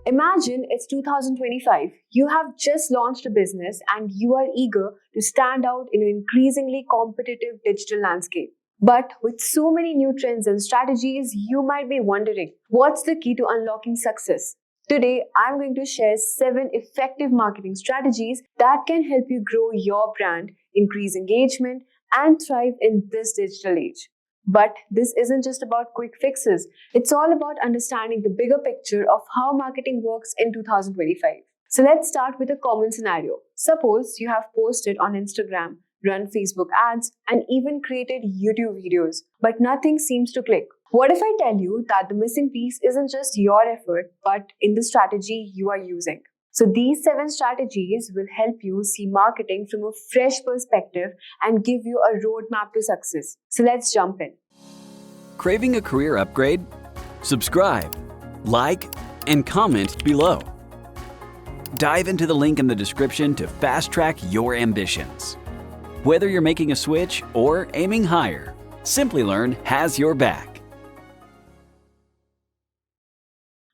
Imagine it's 2025. You have just launched a business and you are eager to stand out in an increasingly competitive digital landscape. But with so many new trends and strategies, you might be wondering what's the key to unlocking success? Today, I'm going to share 7 effective marketing strategies that can help you grow your brand, increase engagement, and thrive in this digital age. But this isn't just about quick fixes. It's all about understanding the bigger picture of how marketing works in 2025. So let's start with a common scenario. Suppose you have posted on Instagram, run Facebook ads, and even created YouTube videos, but nothing seems to click. What if I tell you that the missing piece isn't just your effort, but in the strategy you are using? So these 7 strategies will help you see marketing from a fresh perspective and give you a roadmap to success. So let's jump in. Craving a career upgrade? Subscribe, like, and comment below. Dive into the link in the description to fast-track your ambitions. Whether you're making a switch or aiming higher, Simplilearn has your back.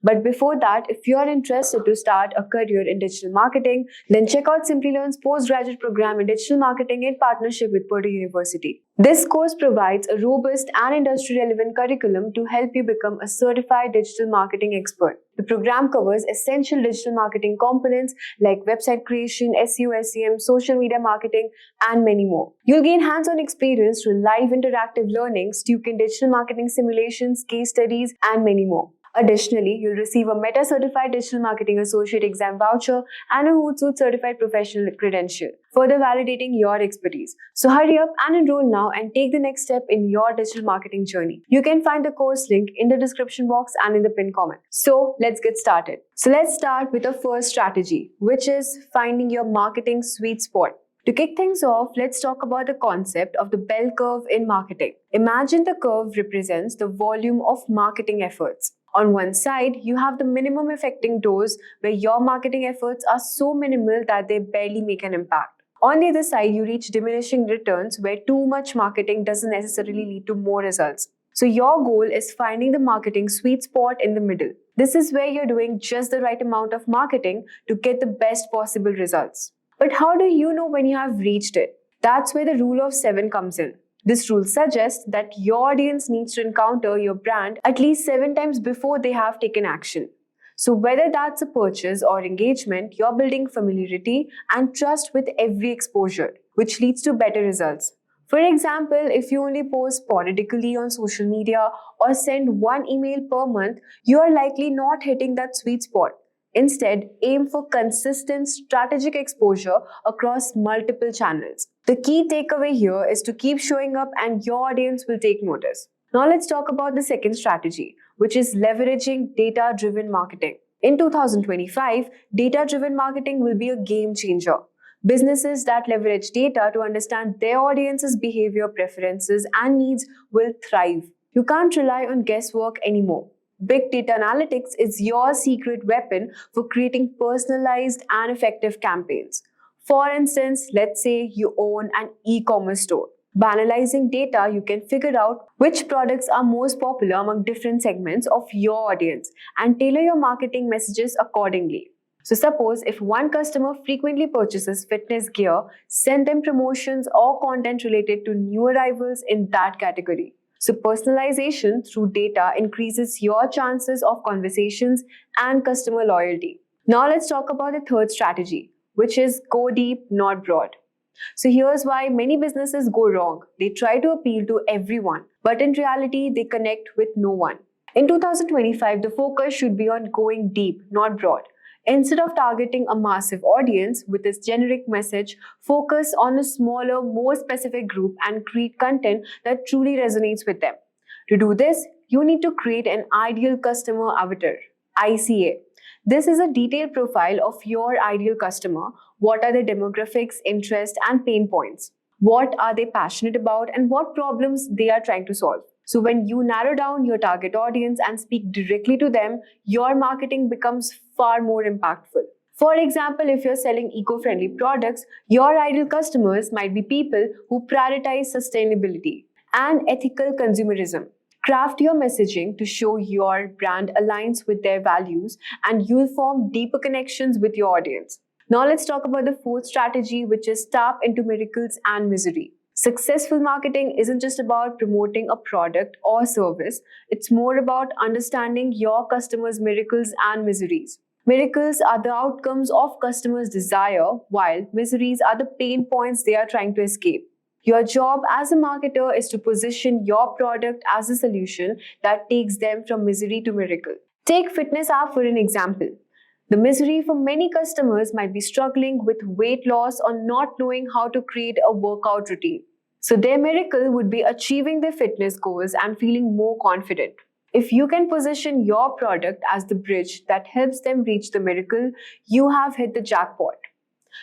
But before that, if you are interested to start a career in digital marketing, then check out Simplilearn's postgraduate program in digital marketing in partnership with Purdue University. This course provides a robust and industry-relevant curriculum to help you become a certified digital marketing expert. The program covers essential digital marketing components like website creation, SEO, SEM, social media marketing, and many more. You'll gain hands-on experience through live interactive learnings, Duke digital marketing simulations, case studies, and many more. Additionally, you'll receive a Meta Certified Digital Marketing Associate exam voucher and a Hootsuite Certified Professional credential, further validating your expertise. So hurry up and enroll now and take the next step in your digital marketing journey. You can find the course link in the description box and in the pinned comment. So let's get started. So let's start with the first strategy, which is finding your marketing sweet spot. To kick things off, let's talk about the concept of the bell curve in marketing. Imagine the curve represents the volume of marketing efforts. On one side, you have the minimum affecting dose where your marketing efforts are so minimal that they barely make an impact. On the other side, you reach diminishing returns where too much marketing doesn't necessarily lead to more results. So your goal is finding the marketing sweet spot in the middle. This is where you're doing just the right amount of marketing to get the best possible results. But how do you know when you have reached it? That's where the rule of 7 comes in. This rule suggests that your audience needs to encounter your brand at least 7 times before they have taken action. So whether that's a purchase or engagement, you're building familiarity and trust with every exposure, which leads to better results. For example, if you only post sporadically on social media or send 1 email per month, you are likely not hitting that sweet spot. Instead, aim for consistent strategic exposure across multiple channels. The key takeaway here is to keep showing up and your audience will take notice. Now let's talk about the second strategy, which is leveraging data-driven marketing. In 2025, data-driven marketing will be a game changer. Businesses that leverage data to understand their audience's behavior, preferences, and needs will thrive. You can't rely on guesswork anymore. Big data analytics is your secret weapon for creating personalized and effective campaigns. For instance, let's say you own an e-commerce store. By analyzing data, you can figure out which products are most popular among different segments of your audience and tailor your marketing messages accordingly. So suppose if one customer frequently purchases fitness gear, send them promotions or content related to new arrivals in that category. So personalization through data increases your chances of conversations and customer loyalty. Now let's talk about the third strategy, which is go deep, not broad. So here's why many businesses go wrong. They try to appeal to everyone, but in reality, they connect with no one. In 2025, the focus should be on going deep, not broad. Instead of targeting a massive audience with this generic message, focus on a smaller, more specific group and create content that truly resonates with them. To do this, you need to create an ideal customer avatar, ICA. This is a detailed profile of your ideal customer. What are their demographics, interests, and pain points? What are they passionate about and what problems they are trying to solve? So when you narrow down your target audience and speak directly to them, your marketing becomes far more impactful. For example, if you're selling eco-friendly products, your ideal customers might be people who prioritize sustainability and ethical consumerism. Craft your messaging to show your brand aligns with their values, and you'll form deeper connections with your audience. Now let's talk about the fourth strategy, which is tap into miracles and misery. Successful marketing isn't just about promoting a product or service, it's more about understanding your customers' miracles and miseries. Miracles are the outcomes of customers' desire, while miseries are the pain points they are trying to escape. Your job as a marketer is to position your product as a solution that takes them from misery to miracle. Take fitness app for an example. The misery for many customers might be struggling with weight loss or not knowing how to create a workout routine. So their miracle would be achieving their fitness goals and feeling more confident. If you can position your product as the bridge that helps them reach the miracle, you have hit the jackpot.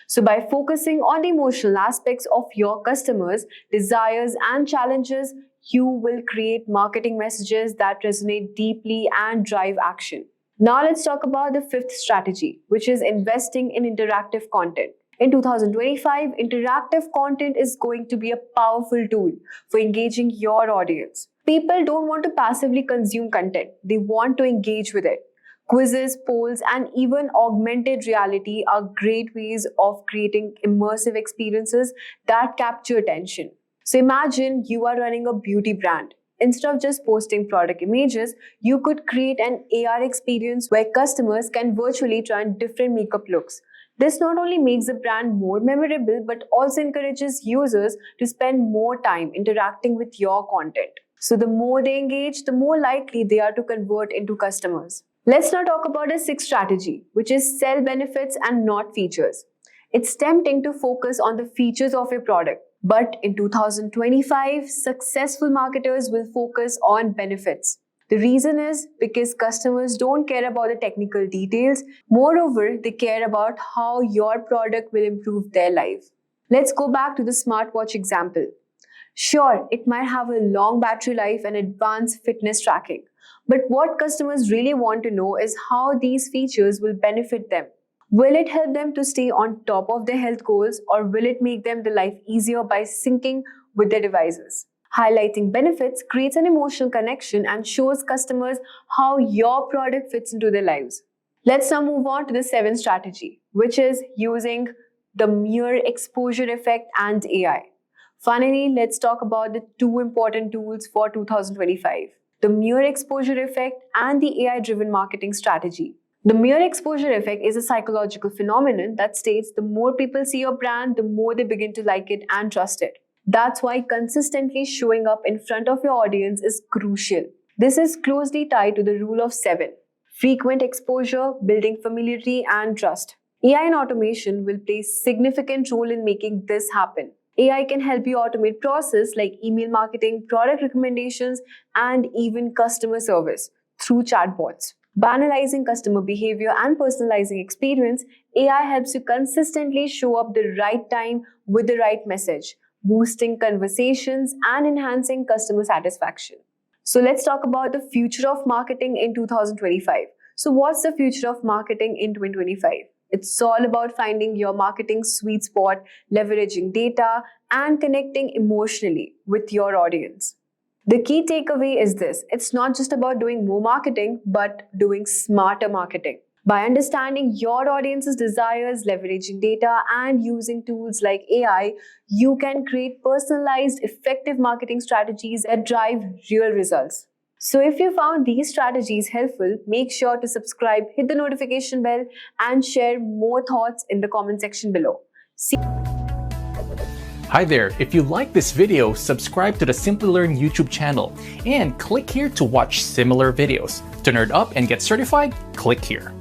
So by focusing on the emotional aspects of your customers' desires and challenges, you will create marketing messages that resonate deeply and drive action. Now let's talk about the fifth strategy, which is investing in interactive content. In 2025, interactive content is going to be a powerful tool for engaging your audience. People don't want to passively consume content, they want to engage with it. Quizzes, polls, and even augmented reality are great ways of creating immersive experiences that capture attention. So imagine you are running a beauty brand. Instead of just posting product images, you could create an AR experience where customers can virtually try on different makeup looks. This not only makes the brand more memorable, but also encourages users to spend more time interacting with your content. So the more they engage, the more likely they are to convert into customers. Let's now talk about a sixth strategy, which is sell benefits and not features. It's tempting to focus on the features of your product, but in 2025, successful marketers will focus on benefits. The reason is because customers don't care about the technical details. Moreover, they care about how your product will improve their life. Let's go back to the smartwatch example. Sure, it might have a long battery life and advanced fitness tracking. But what customers really want to know is how these features will benefit them. Will it help them to stay on top of their health goals, or will it make them the life easier by syncing with their devices? Highlighting benefits creates an emotional connection and shows customers how your product fits into their lives. Let's now move on to the seventh strategy, which is using the mere exposure effect and AI. Finally, let's talk about the two important tools for 2025. The mere exposure effect and the AI-driven marketing strategy. The mere exposure effect is a psychological phenomenon that states the more people see your brand, the more they begin to like it and trust it. That's why consistently showing up in front of your audience is crucial. This is closely tied to the rule of 7. Frequent exposure, building familiarity and trust. AI and automation will play a significant role in making this happen. AI can help you automate processes like email marketing, product recommendations, and even customer service through chatbots. By analyzing customer behavior and personalizing experience, AI helps you consistently show up the right time with the right message, boosting conversations and enhancing customer satisfaction. So let's talk about the future of marketing in 2025. So what's the future of marketing in 2025? It's all about finding your marketing sweet spot, leveraging data, and connecting emotionally with your audience. The key takeaway is this: it's not just about doing more marketing, but doing smarter marketing. By understanding your audience's desires, leveraging data, and using tools like AI, you can create personalized, effective marketing strategies that drive real results. So if you found these strategies helpful, make sure to subscribe, hit the notification bell, and share more thoughts in the comment section below. Hi there, if you like this video, subscribe to the Simplilearn YouTube channel and click here to watch similar videos. To nerd up and get certified, click here.